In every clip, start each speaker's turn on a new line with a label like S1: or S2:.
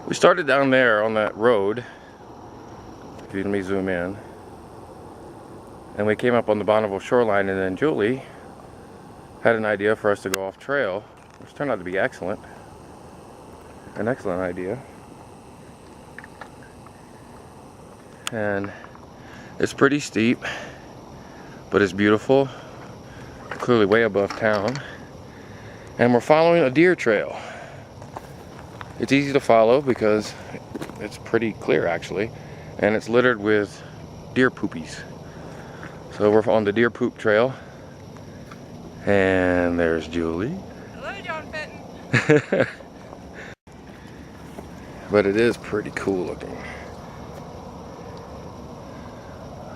S1: We started down there on that road. If you let me zoom in. And we came up on the Bonneville shoreline, and then Julie had an idea for us to go off trail, which turned out to be excellent. An excellent idea. And it's pretty steep, but it's beautiful. Clearly way above town. And we're following a deer trail. It's easy to follow because it's pretty clear actually, and it's littered with deer poopies. So we're on the deer poop trail, and there's Julie.
S2: Hello, John Fenton.
S1: But it is pretty cool looking.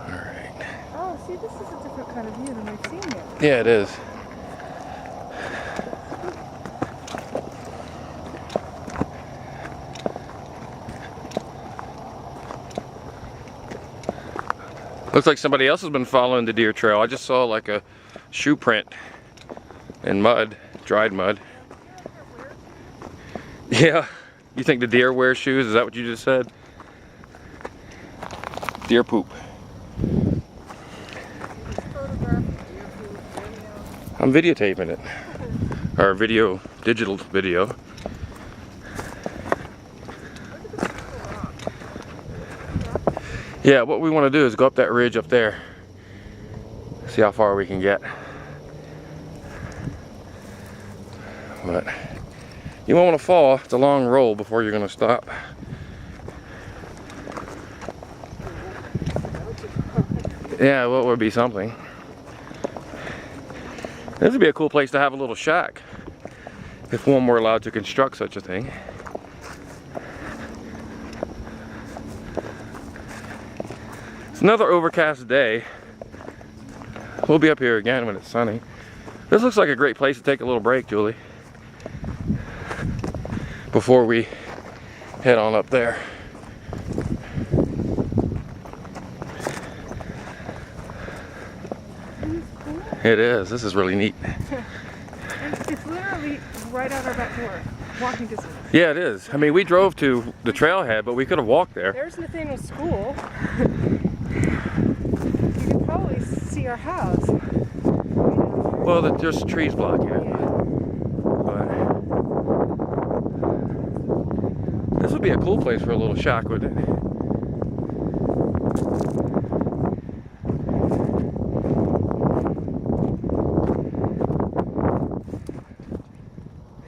S1: Alright.
S2: Oh, see, this is a different kind of view than we've seen yet.
S1: Yeah, it is. Looks like somebody else has been following the deer trail. I just saw like a shoe print in mud, dried mud. Yeah, you think the deer wear shoes? Is that what you just said? Deer poop. I'm videotaping it. Or video, digital video. Yeah, what we want to do is go up that ridge up there. See how far we can get. But you won't want to fall. It's a long roll before you're going to stop. Yeah, well, it would be something. This would be a cool place to have a little shack, if one were allowed to construct such a thing. It's another overcast day. We'll be up here again when it's sunny. This looks like a great place to take a little break, Julie, before we head on up there. It is. This is really neat.
S2: It's literally right out our back door, walking distance.
S1: Yeah, it is. I mean, we drove to the trailhead, but we could have walked there.
S2: There's Nathaniel's school. You can probably see our house.
S1: Well, there's trees blocking it.
S2: Yeah.
S1: But this would be a cool place for a little shack, wouldn't it?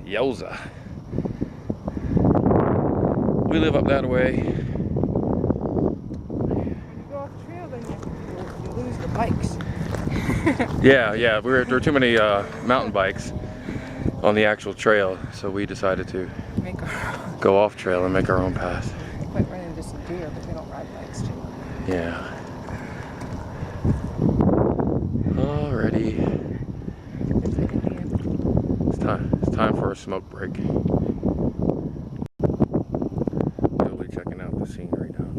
S1: Yowza. We live up that way.
S2: When you go off the trail, then you lose the bikes.
S1: Yeah, there are too many mountain bikes on the actual trail, so we decided to go off trail and make our own path.
S2: Quite run into some deer, but they don't ride bikes too.
S1: Yeah. Alrighty. It's time for a smoke break. Really checking out the scenery down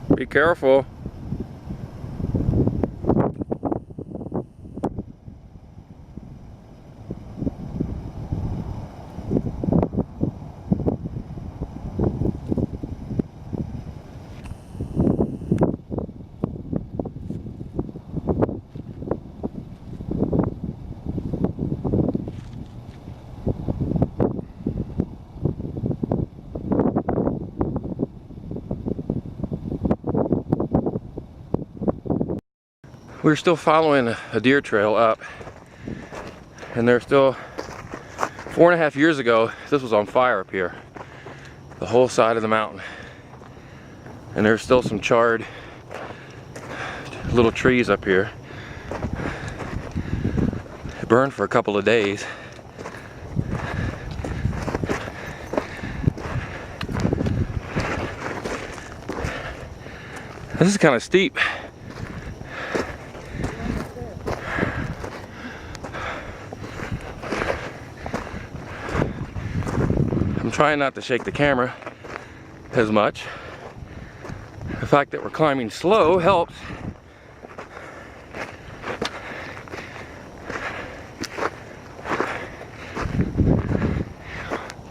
S1: there. Be careful. We're still following a deer trail up, and there's still 4.5 years ago this was on fire up here, the whole side of the mountain, and there's still some charred little trees up here. It burned for a couple of days. This is kind of steep. I'm trying not to shake the camera as much. The fact that we're climbing slow helps.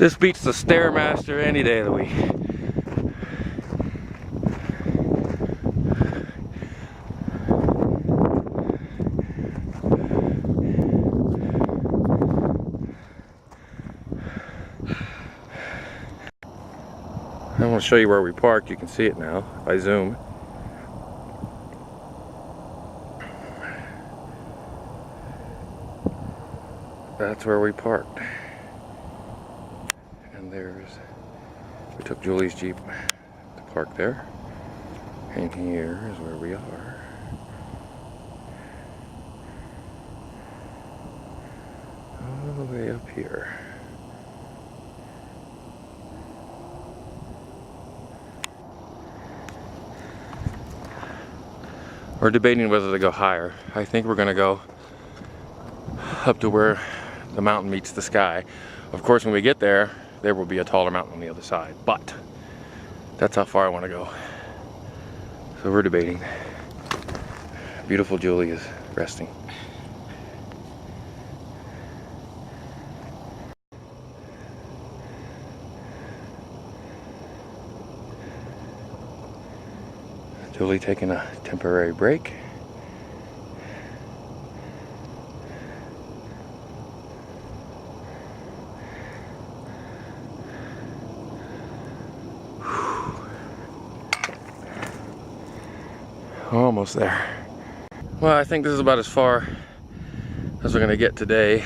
S1: This beats the Stairmaster any day of the week. I want to show you where we parked. You can see it now if I zoom. That's where we parked. And we took Julie's Jeep to park there. And here is where we are. All the way up here. We're debating whether to go higher. I think we're gonna go up to where the mountain meets the sky. Of course, when we get there, there will be a taller mountain on the other side, but that's how far I want to go. So we're debating. Beautiful Julie is resting. Julie taking a temporary break. Almost there. Well, I think this is about as far as we're gonna get today.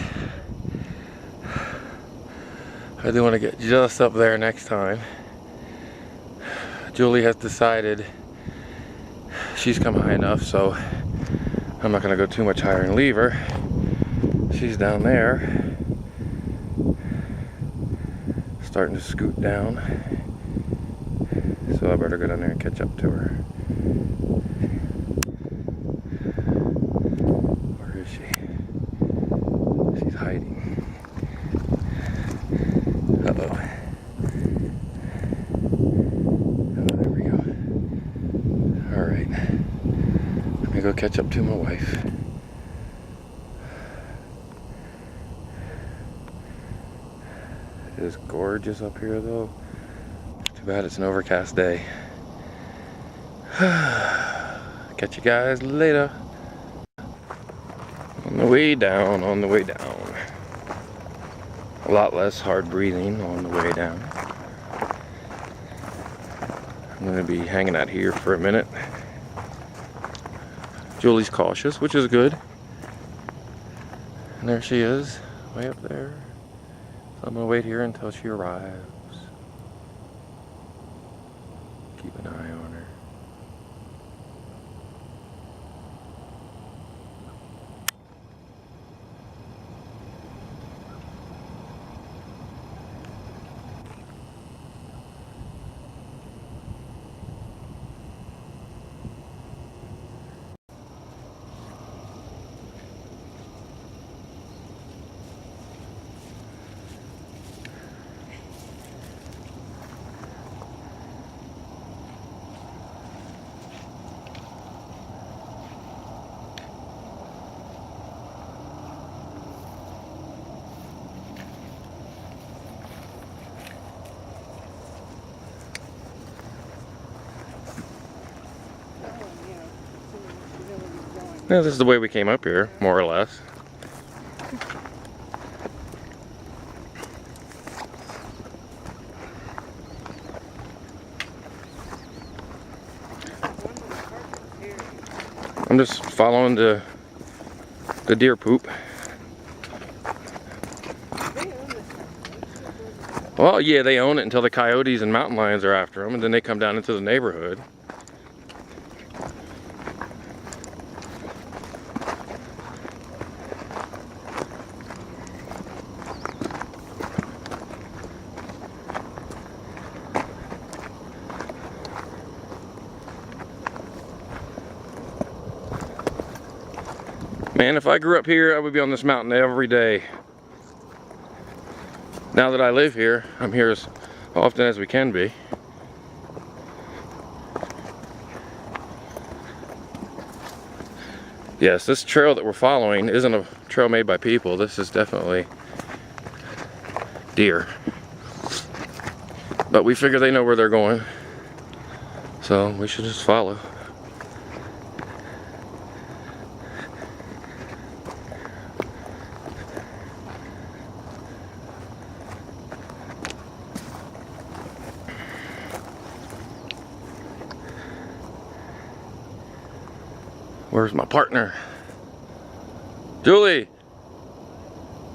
S1: I do want to get just up there next time. Julie has decided she's come high enough, so I'm not gonna go too much higher and leave her. She's down there, starting to scoot down, so I better go down there and catch up to her. Where is she? She's hiding. Uh-oh. Oh, there we go. Alright. Let me go catch up to my wife. It is gorgeous up here though. Too bad it's an overcast day. Catch you guys later. On the way down, on the way down. A lot less hard breathing on the way down. I'm gonna be hanging out here for a minute. Julie's cautious, which is good. And there she is, way up there. So I'm gonna wait here until she arrives. Keep an eye on her. Yeah, this is the way we came up here, more or less. I'm just following the deer poop. Well, yeah, they own it until the coyotes and mountain lions are after them, and then they come down into the neighborhood. Man, if I grew up here, I would be on this mountain every day. Now that I live here, I'm here as often as we can be. Yes, this trail that we're following isn't a trail made by people. This is definitely deer. But we figure they know where they're going, so we should just follow. Where's my partner? Julie,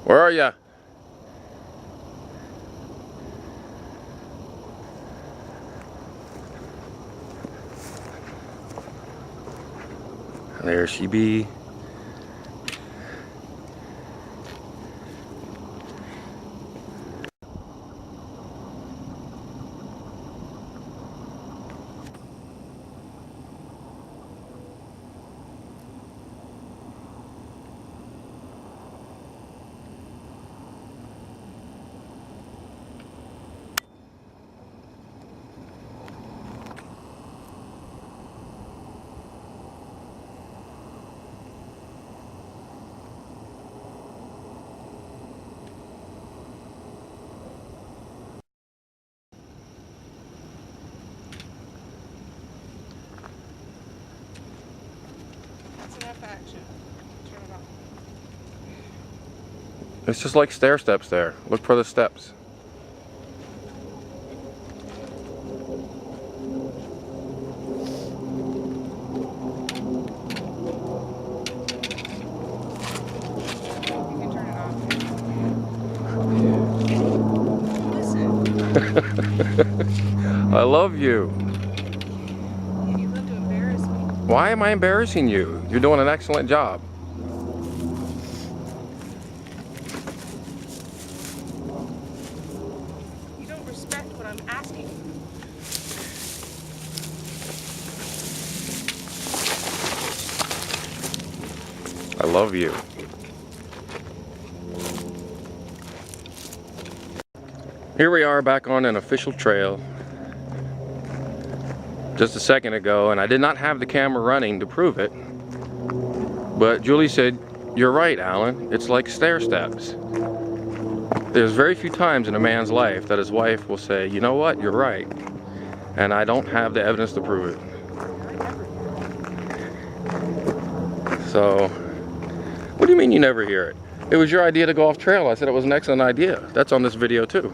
S1: where are ya? There she be.
S2: That's enough action. Turn it off.
S1: It's just like stair steps there. Look for the steps.
S2: You can turn it off. Listen.
S1: I love you.
S2: You love to embarrass me.
S1: Why am I embarrassing you? You're doing an excellent job.
S2: You don't respect what I'm asking.
S1: I love you. Here we are back on an official trail. Just a second ago, and I did not have the camera running to prove it. But Julie said, "You're right, Alan. It's like stair steps." There's very few times in a man's life that his wife will say, "You know what? You're right." And I don't have the evidence to prove it. So, what do you mean you never hear it? It was your idea to go off trail. I said it was an excellent idea. That's on this video too.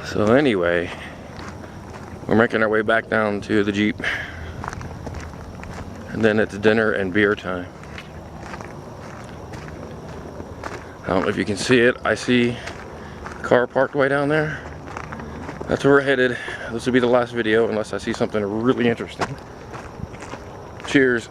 S1: So anyway, we're making our way back down to the Jeep. And then it's dinner and beer time. I don't know if you can see it. I see a car parked way down there. That's where we're headed. This will be the last video unless I see something really interesting. Cheers.